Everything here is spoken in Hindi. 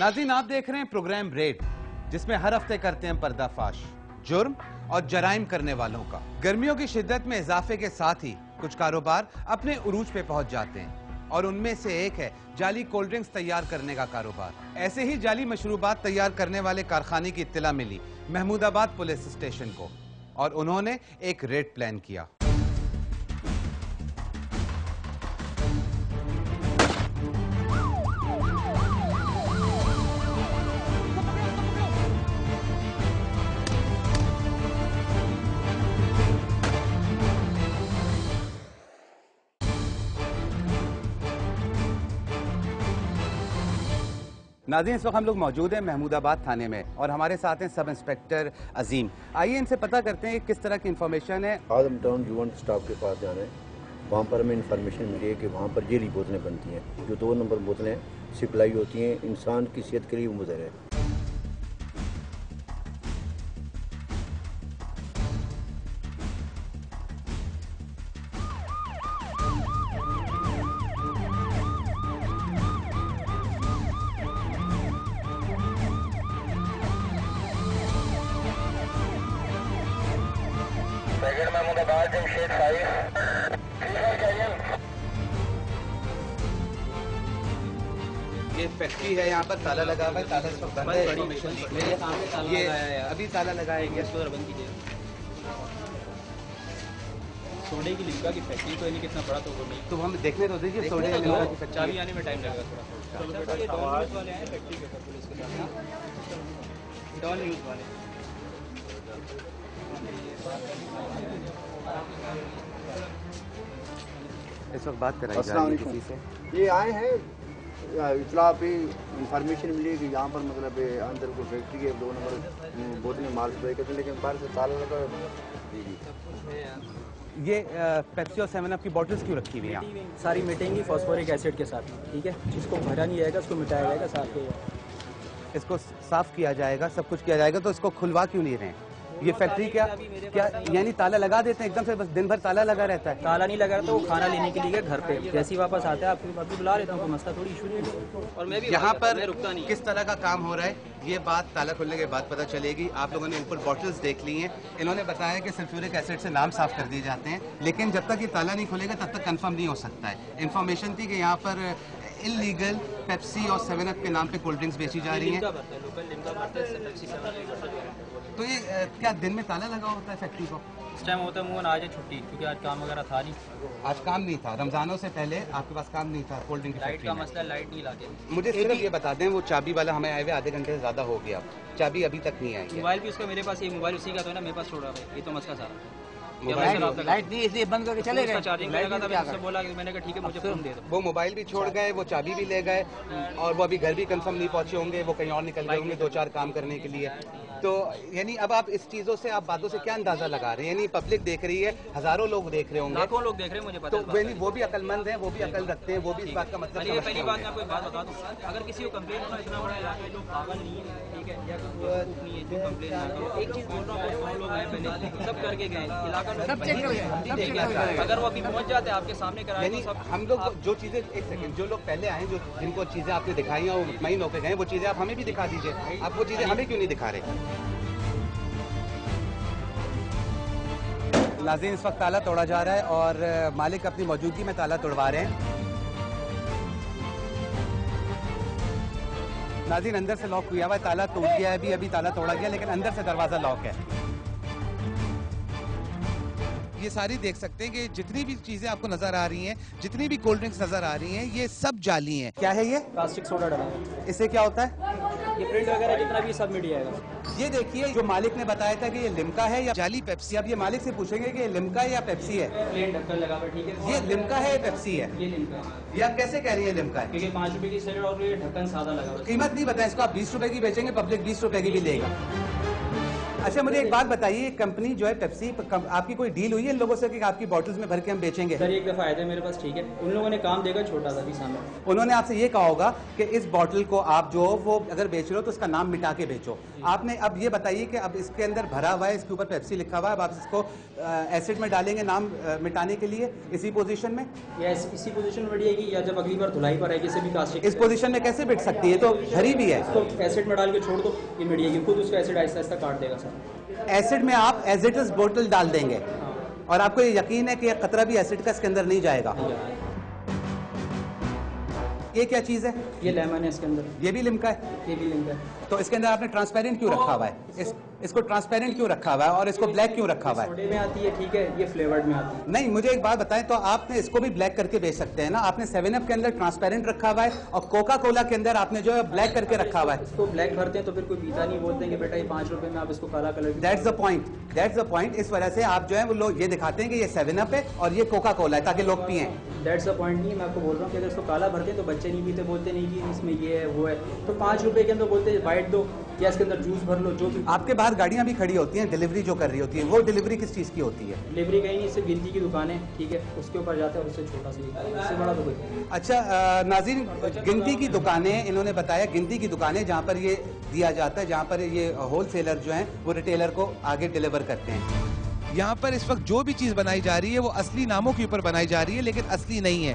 नाज़रीन, आप देख रहे हैं प्रोग्राम रेड, जिसमें हर हफ्ते करते हैं पर्दाफाश जुर्म और जराइम करने वालों का। गर्मियों की शिद्दत में इजाफे के साथ ही कुछ कारोबार अपने उरूज पे पहुंच जाते हैं और उनमें से एक है जाली कोल्ड ड्रिंक्स तैयार करने का कारोबार। ऐसे ही जाली मशरूबात तैयार करने वाले कारखाने की इत्तला मिली महमूदाबाद पुलिस स्टेशन को और उन्होंने एक रेड प्लान किया। नाज़रीन, इस वक्त हम लोग मौजूद हैं महमूदाबाद थाने में और हमारे साथ हैं सब इंस्पेक्टर अजीम। आइए इनसे पता करते हैं कि किस तरह की इन्फॉर्मेशन है। आज हम टाउन जुवन स्टाफ के पास जा रहे हैं। वहाँ पर हमें इन्फॉर्मेशन मिली है कि वहाँ पर जेली बोतलें बनती हैं, जो 2 नंबर बोतलें सप्लाई होती हैं, इंसान की सेहत के लिए मुज़र है। महमूदाबाद जमशेद चाहिए। ये फैक्ट्री है, यहाँ पर ताला लगा हुआ है, ताला इस वक्त बंद है। ये अभी ताला लगाया गया। बंद कीजिए। सोडे की लिमका की फैक्ट्री तो यानी कितना बड़ा तो वो नहीं, तो हम देखने तो दीजिए सोडे की लिमका की फैक्ट्री। चाबी आने में टाइम लगेगा थोड़ा। ये डॉन न्यूज़ वाले हैं फैक्ट्री के ऊपर पुलिस के साथ। डॉन न्यूज़ वाले इस वक्त बात कराई जा रही है किसी से। ये आए हैं, इतला पे इंफॉर्मेशन मिली कि यहाँ पर मतलब अंदर को फैक्ट्री है, 2 नंबर बोतलें माल सप्लाई करते हैं, लेकिन बाहर से ताला लगा। ये पेप्सी और 7 अप की बॉटल्स क्यों रखी हुई है यहाँ? सारी मिटेंगी फॉस्फोरिक एसिड के साथ, ठीक है। जिसको भरा नहीं जाएगा उसको मिटाया जाएगा, साफ किया जाएगा। इसको साफ किया जाएगा, सब कुछ किया जाएगा, तो इसको खुलवा क्यों नहीं रहे हैं? ये फैक्ट्री क्या यानी ताला लगा देते हैं एकदम से, बस दिन भर ताला लगा रहता है? ताला नहीं लगा रहता, वो खाना लेने के लिए घर पे जैसे ही वापस आता है आपको अभी बुला लेता हूँ, कोई मसला थोड़ी इशू नहीं। और मैं भी यहाँ पर रुकता नहीं। किस तरह का काम हो रहा है ये बात ताला खुलने के बाद पता चलेगी। आप लोगों ने ऊपर बॉटल्स देख ली हैं, इन्होंने बताया कि सल्फ्यूरिक एसिड से नाम साफ कर दिए जाते हैं, लेकिन जब तक ये ताला नहीं खुलेगा तब तक कंफर्म नहीं हो सकता है। इन्फॉर्मेशन थी कि यहाँ पर इलीगल पेप्सी और 7 अप के नाम पे कोल्ड ड्रिंक्स बेची जा रही हैं। तो ये क्या दिन में ताला लगा होता है फैक्ट्री को? इस टाइम होता है आज है छुट्टी, क्योंकि आज काम वगैरह था नहीं। आज काम नहीं था, रमजानों से पहले आपके पास काम नहीं था कोल्ड ड्रिंक की लाइट फैक्ट्री का में। मसला, लाइट नहीं लाके। मुझे सिर्फ ये बता दें, वो चाबी वाला हमें आए हुए आधे घंटे से ज्यादा हो गया, चाबी अभी तक नहीं आई है। मोबाइल भी उसका मेरे पास, ये मोबाइल उसी का तो है ना, मेरे पास छोड़ा है, ये तो मसला सारा। लाइट नहीं इसलिए बंद करके चले गए, चार्जिंग लगा था, मैंने बोला कि मैंने कहा ठीक है मुझे फोन दे दो। वो मोबाइल भी छोड़ गए, वो चाबी भी ले गए और वो अभी घर भी कंफर्म नहीं पहुंचे होंगे, वो कहीं और निकल गए होंगे 2-4 काम करने के लिए। तो यानी अब आप इस चीजों से, आप बातों से क्या अंदाजा लगा रहे हैं? यानी पब्लिक देख रही है, हजारों लोग देख रहे होंगे, लाखों लोग देख रहे हैं, मुझे पता तो यानी वो भी अकलमंद हैं, वो भी अकल रखते हैं, वो भी इस बात का मतलब समझते पहली बात होंगे। मैं कोई बात बता दूं, अगर किसी को कंप्लेन होना, इतना बड़ा इलाका है, लोग पागल नहीं है, ठीक है, या कोई बेवकूफ नहीं है जो कंप्लेन ना करो। एक चीज बोल रहा हूँ, 100 लोग आए पहले, सब करके गए, इलाका में सब चेक कर, अगर वो अभी पहुंच जाते हैं आपके सामने कराए तो सब। हम लोग जो चीजें, एक सेकंड, जो लोग पहले आए, जो जिनको चीजें आपने दिखाई हैं वो मुतमईन होकर गए, वो चीजें आप हमें भी दिखा दीजिए। आप वो चीजें हमें क्यों नहीं दिखा रहे? नाज़रीन, इस वक्त ताला तोड़ा जा रहा है और मालिक अपनी मौजूदगी में ताला तोड़वा रहे हैं। नाज़रीन, अंदर से लॉक हुआ है, ताला टूट गया है, अभी ताला तोड़ा गया, लेकिन अंदर से दरवाजा लॉक है। ये सारी देख सकते हैं कि जितनी भी चीजें आपको नजर आ रही हैं, जितनी भी कोल्ड ड्रिंक्स नजर आ रही हैं, ये सब जाली हैं। क्या है ये? प्लास्टिक सोडा डाला है। इससे क्या होता है? ये प्रिंट वगैरह जितना भी सब मिट जाएगा। ये देखिए, जो मालिक ने बताया था कि ये लिम्का है या जाली पेप्सी, अब ये मालिक से पूछेंगे कि ये लिम्का है या पेप्सी है। प्लेन ढक्कन लगा हुआ, ठीक है। ये लिम्का है या पेप्सी है? ये लिम्का है। ये आप कैसे कह रही है लिम्का है? क्योंकि 5 रुपए की सिगरेट और ये ढक्कन सादा लगा हुआ है। कीमत नहीं बताए इसको, आप 20 रुपए की बेचेंगे, पब्लिक 20 रुपए की भी लेगा। अच्छा मुझे एक बात बताइए, कंपनी जो है पेप्सी, आपकी कोई डील हुई है इन लोगों से कि आपकी बॉटल्स में भर के हम बेचेंगे? सर एक दफ़ा आए थे मेरे पास, ठीक है, उन लोगों ने काम देगा छोटा सा भी सामने। उन्होंने आपसे ये कहा होगा कि इस बॉटल को आप जो वो अगर बेच रहे हो तो उसका नाम मिटा के बेचो। आपने अब ये बताइए कि अब इसके अंदर भरा हुआ है, इसके ऊपर पेप्सी लिखा हुआ है, अब आप इसको एसिड में डालेंगे नाम मिटाने के लिए इसी पोजीशन में, या इसी पोजीशन में बढ़िएगी, या जब अगली बार धुलाई पर आएगी इसे भी कास्टिक इस पोजीशन में कैसे बिट सकती है? तो भरी भी है। इसको एसिड में डाल के छोड़ दो, ये मिटिएगी खुद, उसका एसिड आहिस्ता आहिस्ता काट देगा सर। एसिड में आप एज इट इज बोतल डाल देंगे और आपको ये यकीन है कि ये कतरा भी एसिड का इसके अंदर नहीं जाएगा? ये क्या चीज है? ये लेमन है इसके अंदर, ये भी लिम्का है, ये भी लिंक है। तो इसके अंदर आपने ट्रांसपेरेंट क्यों रखा हुआ है? इसको ट्रांसपेरेंट क्यों रखा हुआ है और इसको ब्लैक क्यों रखा हुआ है? सोडे में आती है, ठीक है, ये फ्लेवर्ड में आती है। नहीं, मुझे एक बात बताएं, तो आपने इसको भी ब्लैक करके बेच सकते हैं ना? आपने 7 अप के अंदर ट्रांसपेरेंट रखा हुआ है और कोका कोला के अंदर आपने जो है ब्लैक करके रखा हुआ है। इसको ब्लैक भरते हैं तो फिर कोई पीता नहीं, बोलते हैं कि बेटा ये 5 रुपए में आप इसको काला कलर। That's the point. इस वजह से आप जो है वो लोग ये दिखाते हैं कि ये 7 अप है और ये कोका कोला है ताकि लोग पिए। दैट्स द पॉइंट नहीं, मैं आपको बोल रहा हूँ कि अगर इसको काला भरते हैं तो बच्चे नहीं पीते, बोलते नहीं कि इसमें ये है वो है, तो 5 रुपए के अंदर बोलते हैं वाइट दो या इसके अंदर जूस भर लो, जो भी। आपके बाहर गाड़ियां भी खड़ी होती हैं डिलीवरी जो कर रही होती है, वो डिलीवरी किस चीज की होती है? डिलीवरी कहीं नहीं, सिर्फ गिनती की दुकान है, ठीक है, उसके ऊपर जाता है और उससे छोटा सा, उससे बड़ा तो कोई। अच्छा नाज़रीन, गिनती की दुकानें, इन्होंने बताया गिनती की दुकानें जहाँ पर ये दिया जाता है, जहाँ पर ये होलसेलर जो हैं वो रिटेलर को आगे डिलीवर करते हैं। यहाँ पर इस वक्त जो भी चीज बनाई जा रही है वो असली नामों के ऊपर बनाई जा रही है, लेकिन असली नहीं है।